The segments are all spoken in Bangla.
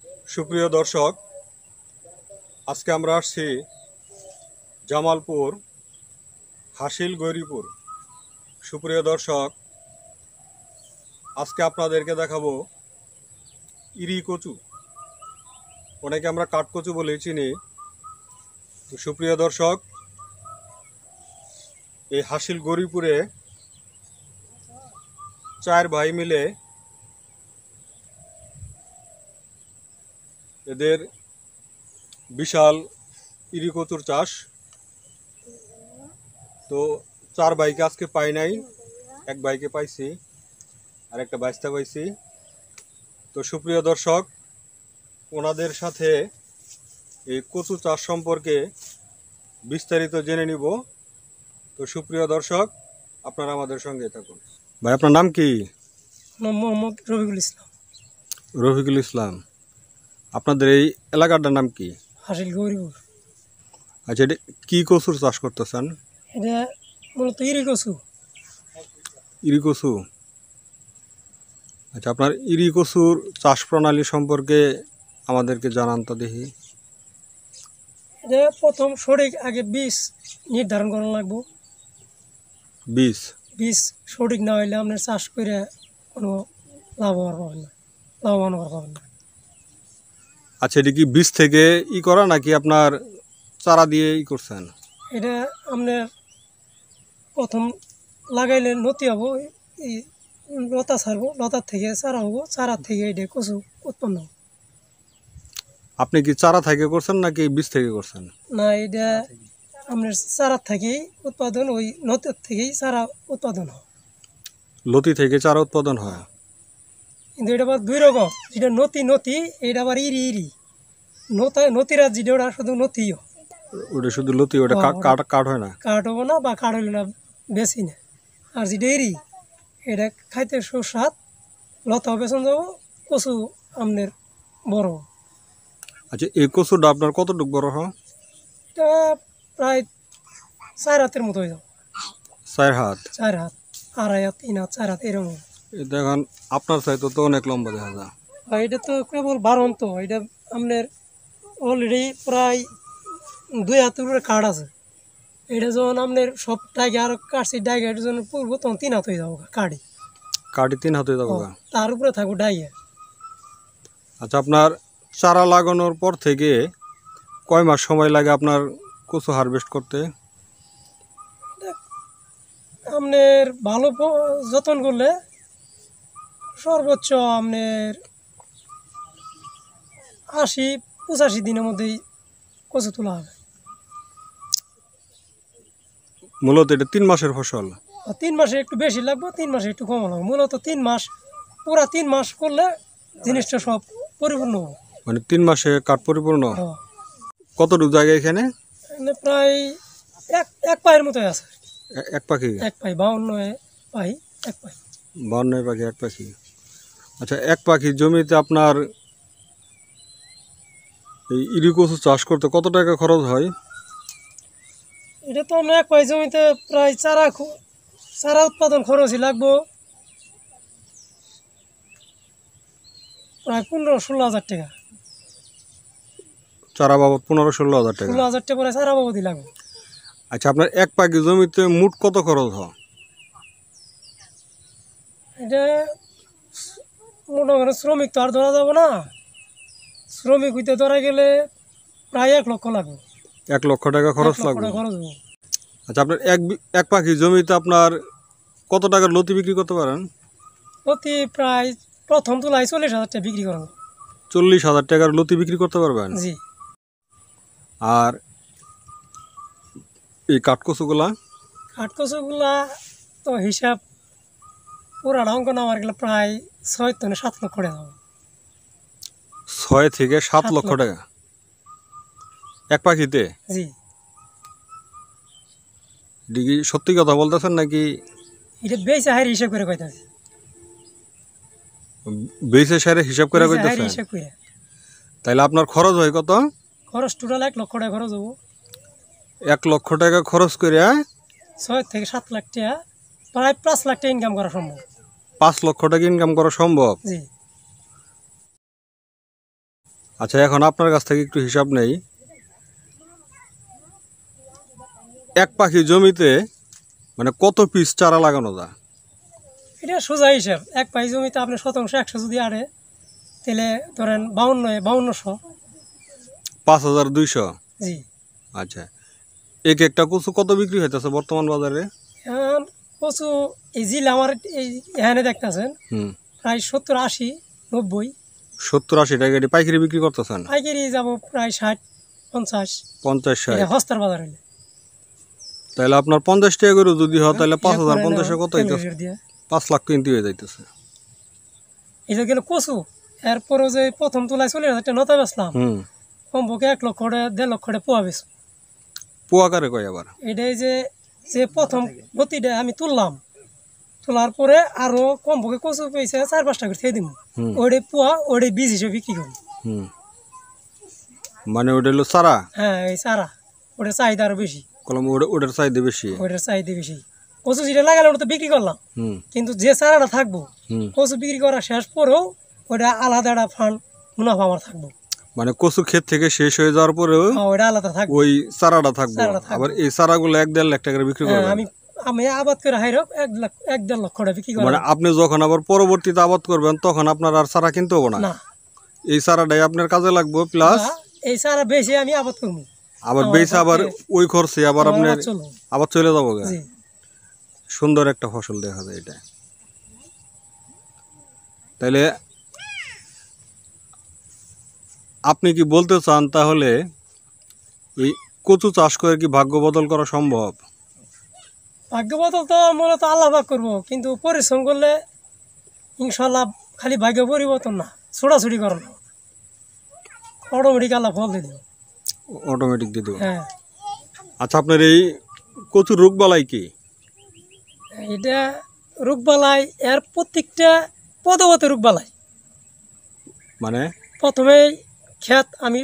সুপ্রিয় দর্শক, আজকে আমরা আসছি জামালপুর হাসিল গৌরীপুর। সুপ্রিয় দর্শক, আজকে আপনাদেরকে দেখাবো ইরি কচু, অনেকে আমরা কাঠকচু বলে চিনি। তো সুপ্রিয় দর্শক, এই হাসিল গৌরীপুরে 4 ভাই মিলে এদের বিশাল ইরি কচুর চাষ। তো 4 ভাইকে আজকে পাই নাই, এক ভাইকে পাইছি আর একটা বাইস্তা পাইছি। তো সুপ্রিয় দর্শক, ওনাদের সাথে এই কচু চাষ সম্পর্কে বিস্তারিত জেনে নিব। তো সুপ্রিয় দর্শক, আপনারা আমাদের সঙ্গে থাকুন। ভাই, আপনার নাম কি? মোহাম্মদ রফিকুল ইসলাম। রফিকুল ইসলাম। আপনাদের এই এলাকাটার নাম কি? হাসিল গৌরীপুর। আচ্ছা, এটা কি কচুর চাষ করতেছেন? এটা মূলত ইরি কচু। ইরি কচু। আচ্ছা, আপনার ইরি কচুর চাষ প্রণালী সম্পর্কে আমাদেরকে জানান তো দেখি। এটা প্রথম সঠিক আগে বীজ নির্ধারণ করা লাগবো। বীজ সঠিক না হইলে আপনার চাষ করে কোনো লাভবান পাবেন না। আচ্ছা, এটা কি বীজ থেকে করা নাকি আপনার চারা দিয়ে করছেন? এটা আপনার প্রথম লাগাইলে নতি হবো, এই লতা ছাড়বো, লতার থেকে চারা হবো, চারার থেকে এটা কচু উৎপন্ন হবে। আপনি কি চারা থেকে করছেন নাকি বীজ থেকে করছেন? না, এটা আপনার চারার থেকেই উৎপাদন, ওই নতির থেকেই চারা উৎপাদন হয়। লতি থেকে চারা উৎপাদন হয়? কিন্তু এটা আবার দুই রকম, যেটা নতি এটা আবার ইরি। নতিরা যেটা ওটা শুধু নতি, ওটা শুধু লতি, ওটা কাঠ হয় না? কাঠ হবো না, বা কাঠ হইলে না বেশি না। আর যেটা ইরি, এটা খাইতে সুস্বাদ, লতাও বেসন যাবো, কচু আপনার বড়। আচ্ছা, এই কচুটা আপনার কতটুকু বড় হয়? এটা প্রায় 4 হাতের মতো হয়ে যাবে। 4 হাত? 4 হাত, 2.5 হাত, 3 হাত, 4 হাত এরকম। দেখেন, আপনার চাইতে তো অনেক লম্বা দেখা যায়। এটা তো কেবল বারন্ত, এটা আপনার অলরেডি প্রায় 2 হাতের উপরে কাঠ আছে। এটা যখন আপনার সব ডাইগে আর কাটছি, ডাইগে এটা যখন পড়বো তখন 3 হাত হয়ে যাবো কাঠি। 3 হাত হয়ে যাবো? তার উপরে থাকবো ডাইগে। আচ্ছা, আপনার চারা লাগানোর পর থেকে কয় মাস সময় লাগে আপনার কচু হারভেস্ট করতে? আপনার ভালো যত্ন করলে সর্বোচ্চ আপনার 80-85 দিনের মধ্যেই কচু তোলা হবে। মূলত এটা 3 মাসের ফসল? 3 মাসে একটু বেশি লাগবে, 3 মাসে একটু কম লাগবে। মূলত 3 মাস, পুরা 3 মাস করলে জিনিসটা সব পরিপূর্ণ হবে। মানে 3 মাসে কাঠ পরিপূর্ণ? কতটুকু জায়গা এখানে? প্রায় এক পায়ের মতো আছে। এক পাখি? এক পাই, 52 পাই, এক পাই। 52 পাখি, এক পাখি। আচ্ছা, এক পাখি জমিতে আপনার এই ইরি কচু চাষ করতে কত টাকা খরচ হয়? এটা তো আমরা এক পাই জমিতে প্রায় চারা উৎপাদন খরচই লাগবো প্রায় 15-16 হাজার টাকা। চারা বাবদ 15-16 হাজার টাকা? 16 হাজার টাকা পরে চারা বাবদই লাগবে। আচ্ছা, আপনার এক পাখি জমিতে মোট কত খরচ হয়? এটা মনে করেন শ্রমিক তো আর ধরা যাবে না, শ্রমিক হইতে ধরা গেলে প্রায় 1 লক্ষ লাগবে। 1 লক্ষ টাকা খরচ লাগবে? খরচ হবে। আচ্ছা, আপনার এক পাখি জমিতে আপনার কত টাকার লতি বিক্রি করতে পারেন? লতি প্রায় প্রথম তোলায় 40,000 টাকা বিক্রি করা। 40,000 টাকার লতি বিক্রি করতে পারবেন? জি। আর এই কাঠকচুগুলা তো হিসাব পুরা অঙ্ক নামার গেলে প্রায় 6-7 লক্ষ টাকা হবে। 6 থেকে 7 লক্ষ টাকা এক পাখিতে? জি। ডিগ্রি সত্যি কথা বলতেছেন নাকি? এটা বেচে হাইরে হিসাব করে কইতাছি। বেচে সারে হিসাব করে কইতাছেন? হিসাব করে। তাইলে আপনার খরচ হয় কত? খরচ টোটাল 1 লক্ষ টাকা খরচ হবো। 1 লক্ষ টাকা খরচ করে 6 থেকে 7 লাখ টাকা, প্রায় 5 লাখ টাকা ইনকাম করা সম্ভব। 5 লক্ষ টাকা ইনকাম করা সম্ভব? জি। আচ্ছা, এখন আপনার কাছ থেকে একটু হিসাব নেই। এক পাখি জমিতে মানে কত পিস চারা লাগানো যায়? এটা সোজা হিসাব, এক পাই জমিতে আপনি শতাংশ 100 যদি আড়ে, তাহলে ধরেন 5200। 5200। জি। আচ্ছা, একটা কচু কত বিক্রি হইতেছে বর্তমান বাজারে? এখন কচু এই জিল আমার এই এখানে দেখতেছেন হুম, প্রায় 70, 80, 90। 70-80 টাকা এটি পাইকারি বিক্রি করতেছেন? পাইকারি যাব প্রায় 60, 50। 50-60? এটা হস্তার বাজার হইলে তাহলে আপনার 50 টাকা করে যদি হয় তাহলে হিসাব করে 5050 কত হইতেছে? ক্যালকুলেটর দিয়ে 5 লাখ কিন্তু হয়ে যাইতেছে। এটা গেল কচু। এরপরও যে প্রথম তোলায় 40,000 টাকা নতা বেচলাম, হুম, কমপক্ষে 1 লক্ষ টাকা 1.5 লক্ষ টাকা পোয়া বেচ। পোয়া কারে কয় আবার? এটাই যে যে প্রথম গতিটা আমি তুললাম, তোলার পরে আরো কমপক্ষে কচু পেয়েছে 4-5 টাকা খেয়ে দিব। হুম, ওইটাই পোয়া, ওইটাই বীজ হিসেবে বিক্রি করি। হুম, মানে ওটা হলো সারা হ্যাঁ, এই চারা ওটার চাহিদা আরো বেশি, কলম, ওটার চাহিদা বেশি। ওইটার চাহিদা বেশি। কচু যেটা লাগালে ওটা তো বিক্রি করলাম, হুম, কিন্তু যে চারাটা থাকবো হুম, কচু বিক্রি করা শেষ পরেও ওইটা আলাদা একটা ফান্ড মুনাফা আমার থাকবো। মানে কচু ক্ষেত থেকে শেষ হয়ে যাওয়ার পরেও হ্যাঁ, ওইটা আলাদা থাকবো। ওই চারাটা থাকবে। চারাটা থাকবে। আবার এই চারাগুলো 1-1.5 লাখ টাকা বিক্রি হ্যাঁ, করবেন। আমি আমি আবাদ করে হাইরক 1 লক্ষ টাকা বিক্রি মানে করলাম। আপনি যখন আবার পরবর্তীতে আবাদ করবেন তখন আপনার আর চারা কিনতে হবে না, না, এই চারাটাই আপনার কাজে লাগবে, প্লাস এই চারা বেশি আমি আবাদ করবো, আবার আমার বেচে আবার ওই খরচে আবার আমার আপনার আবাদ চলবো। আবার চলে যাবো গা। জি। সুন্দর একটা ফসল দেখা যায় এটা। তাইলে আপনি কি বলতে চান তাহলে এই কচু চাষ করে কি ভাগ্য বদল করা সম্ভব? ভাগ্য বদল তো মূলত আল্লাহ পাক করবো, কিন্তু পরিশ্রম করলে ইনশাল্লাহ খালি ভাগ্য পরিবর্তন না, ছোটাছুটি করো না, অটোমেটিক আল্লাহ ফল দিয়ে দিবে। অটোমেটিক দিয়ে দেবো। হ্যাঁ, আচ্ছা, আপনার এই কচুর রোগবালাই কি? এটা রোগবালাই এর প্রত্যেকটা পদগত রোগবালাই। মানে প্রথমে ক্ষেত আমি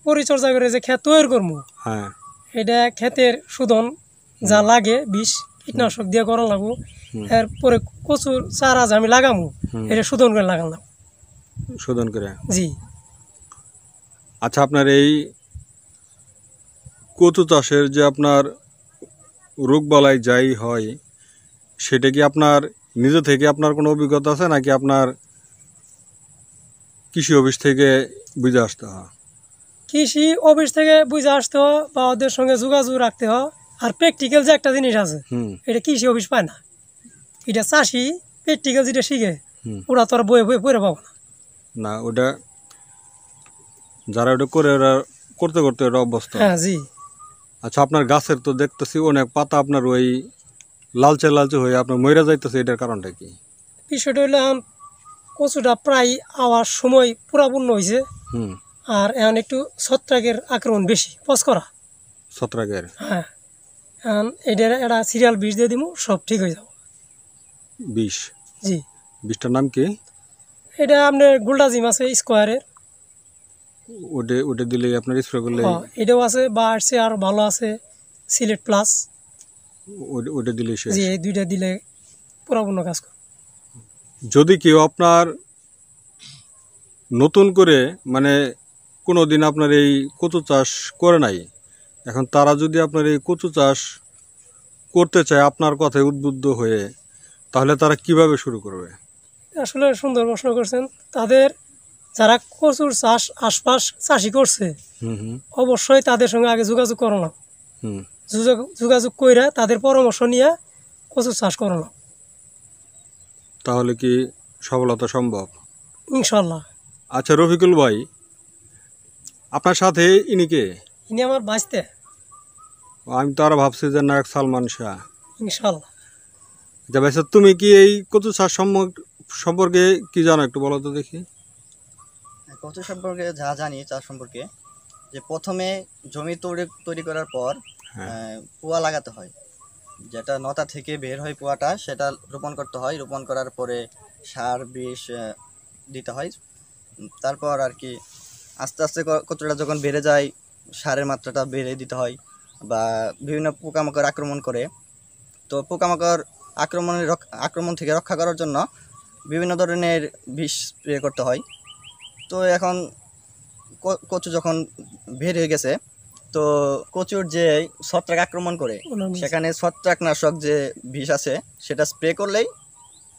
পরিচর্যা করে যে ক্ষেত তৈরি করবো, হ্যাঁ, এটা ক্ষেতের শোধন যা লাগে বিষ কীটনাশক দিয়ে করা লাগবো। হুম, এরপরে কচুর চারা যে আমি লাগামো হুম, এটা শোধন করে লাগালাম। শোধন করে। জি। আচ্ছা, আপনার এই কচু চাষের যে আপনার রোগবালাই যাই হয় সেটা কি আপনার নিজে থেকে আপনার কোনো অভিজ্ঞতা আছে, নাকি আপনার কৃষি অফিস থেকে বুঝে আসতে হয়? কৃষি অফিস থেকে বুঝে আসতে হয় বা ওদের সঙ্গে যোগাযোগ রাখতে হয়। আর প্র্যাকটিক্যাল যে একটা জিনিস আছে, হুম, এটা কৃষি অফিস পায় না। এটা চাষি প্র্যাকটিক্যাল যেটা শিখে হুম, ওরা তো আর বয়ে বয়ে পড়ে পাবো না। না, ওটা যারা ওটা করে ওরা করতে করতে ওটা অভ্যস্ত। হ্যাঁ। জি। আচ্ছা, আপনার গাছের তো দেখতেছি অনেক পাতা আপনার ওই লালচে লালচে হয়ে আপনার মইরা যাইতেছে, এটার কারণটা কি? বিষয়টা হইলে এখন কচুটা প্রায় আওয়ার সময় পুরাপূর্ণ হয়েছে, হুম, আর এখন একটু ছত্রাকের আক্রমণ বেশি পচকরা। ছত্রাকের হ্যাঁ, এখন এটার একটা সিরিয়াল বিষ দিয়ে দিব, সব ঠিক হয়ে যাব। বিষ? জি। বিষটার নাম কি? এটা আপনার গোল্ডাজিম আছে স্কোয়ারের। ওটা ওটা দিলে আপনার স্প্রে করলে এটাও আছে, বা আসছে আর ভালো আছে সিলেট প্লাস। ওটা দিলে শেষ? জি, এই দুইটা দিলে পুরাপূর্ণ কাজ করে। যদি কেউ আপনার নতুন করে মানে কোনো দিন আপনার এই কচু চাষ করে নাই, এখন তারা যদি আপনার এই কচু চাষ করতে চায় আপনার কথায় উদ্বুদ্ধ হয়ে, তাহলে তারা কিভাবে শুরু করবে? আসলে সুন্দর প্রশ্ন করছেন। তাদের যারা কচুর চাষ আশপাশ চাষি করছে হুম, হুম, অবশ্যই তাদের সঙ্গে আগে যোগাযোগ করানো, হুম, যোগাযোগ কইরা তাদের পরামর্শ নিয়ে কচুর চাষ করানো, তাহলে কি সফলতা সম্ভব? ইনশাল্লাহ। আচ্ছা রফিকুল ভাই, আপনার সাথে ইনি কে? ইনি আমার বাঁচতে। আমি তো আরো ভাবছি যে নায়ক সালমান শাহ। ইনশাল্লাহ। আচ্ছা ভাই স্যার, তুমি কি এই কচু চাষ সম্পর্কে কি জানো একটু বলো তো দেখি। কচু সম্পর্কে যা জানি চাষ সম্পর্কে, যে প্রথমে জমি তৈরি করার পর হ্যাঁ, পোয়া লাগাতে হয়। যেটা নতা থেকে বের হয় পোয়াটা, সেটা রোপণ করতে হয়। রোপণ করার পরে সার বিষ দিতে হয়। তারপর আর কি আস্তে আস্তে কচুটা যখন বেড়ে যায়, সারের মাত্রাটা বেড়ে দিতে হয়। বা বিভিন্ন পোকামাকড় আক্রমণ করে, তো পোকামাকড় আক্রমণ থেকে রক্ষা করার জন্য বিভিন্ন ধরনের বিষ স্প্রে করতে হয়। তো এখন কচু যখন বের হয়ে গেছে, তো কচুর যে ছত্রাক আক্রমণ করে, সেখানে ছত্রাকনাশক যে বিষ আছে সেটা স্প্রে করলেই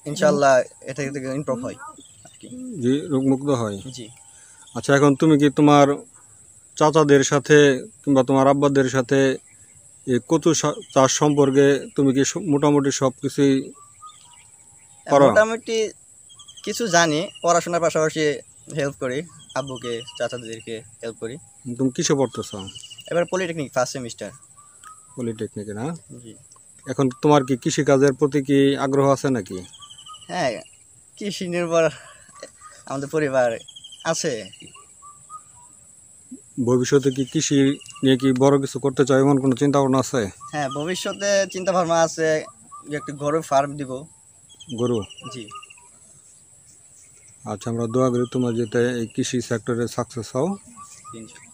ইনশাল্লাহ এটা থেকে ইমপ্রুভ হয় আর কি। জি, রোগমুক্ত হয়। জি। আচ্ছা, এখন তুমি কি তোমার চাচাদের সাথে কিংবা তোমার আব্বাদের সাথে এই কচু চাষ সম্পর্কে তুমি কি মোটামুটি সব কিছুই করো? মোটামুটি কিছু জানি, পড়াশোনার পাশাপাশি হেল্প করি, আব্বুকে চাচাদেরকে হেল্প করি। তুমি কিসে পড়তেছো? এবার পলিটেকনিক ফার্স্ট সেমিস্টার। পলিটেকনিকে না? জি। এখন তোমার কি কৃষিকাজের প্রতি কি আগ্রহ আছে নাকি? হ্যাঁ, কৃষি নির্ভর আমাদের পরিবার আছে। ভবিষ্যতে কি কৃষি নিয়ে কি বড় কিছু করতে চাও, এমন কোনো চিন্তা ভাবনা আছে? হ্যাঁ, ভবিষ্যতে চিন্তা ভাবনা আছে যে একটু গরু ফার্ম দিব। গরু? জি। আচ্ছা, আমরা দোয়া করি তোমার যাতে এই কৃষি সেক্টরে সাকসেস হও। ইনশাআল্লাহ।